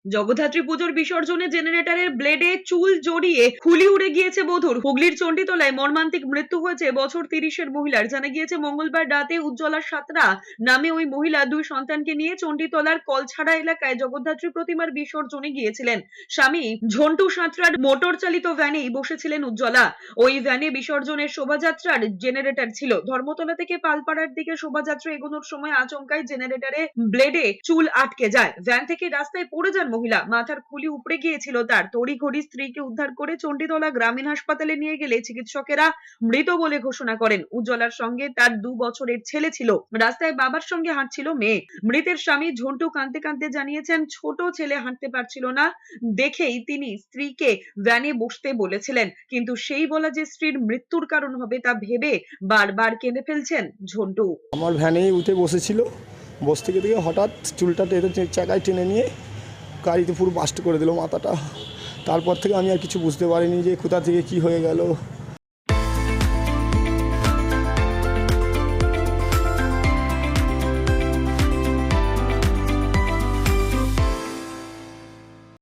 জগদ্ধাত্রী পুজোর বিসর্জনে জেনারেটরের ব্লেডে চুল জড়িয়ে খুলি উড়ে গিয়েছে বধূর। হুগলির চণ্ডীতলায় মর্মান্তিক মৃত্যু হয়েছে বছর 30-এর মহিলার। জানা গিয়েছে মঙ্গলবার রাতে উজ্জ্বলা সাঁতরা নামে ওই মহিলা দুই সন্তানকে নিয়ে চণ্ডীতলার কলছাড়া এলাকায় জগদ্ধাত্রী প্রতিমার বিসর্জনে গিয়েছিলেন। স্বামী ঝন্টু সাঁতরার মোটর চালিত ভ্যানেই বসেছিলেন উজ্জ্বলা। ওই ভ্যানে বিসর্জনের শোভাযাত্রার জেনারেটর ছিল। ধর্মতলা থেকে পালপাড়ার দিকে শোভাযাত্রা এগোনোর সময় আচমকাই জেনারেটরে ব্লেডে চুল আটকে যায়। ভ্যান থেকে রাস্তায় পড়ে যান মহিলা। মাথার খুলি উপড়ে গিয়েছিল তার। তড়িঘড়ি স্ত্রীকে উদ্ধার করে চণ্ডীতলা গ্রামীণ হাসপাতালে নিয়ে গেলে চিকিৎসকেরা মৃত বলে ঘোষণা করেন। উজ্জ্বলার সঙ্গে তার 2 বছরের ছেলে ছিল। রাস্তায় বাবার সঙ্গে হাঁটছিল মেয়ে। মৃতের স্বামী ঝন্টু কাঁদতে কাঁদতে জানিয়েছেন, ছোট ছেলে হাঁটতে পারছিল না দেখেই তিনি স্ত্রীকে ভ্যানে বসতে বলেছিলেন, কিন্তু সেই বলা যে স্ত্রীর মৃত্যুর কারণ হবে তা ভেবে বারবার কেঁদে ফেলছেন ঝন্টু। আমার ভ্যানেই উঠে বসেছিল, বস থেকে হঠাৎ চুলটা চাকায় টেনে নিয়ে গাড়িতে পুরো বাস্ট করে দিল মাথাটা। তারপর থেকে আমি আর কিছু বুঝতে পারিনি যে কোথা থেকে কি হয়ে গেল।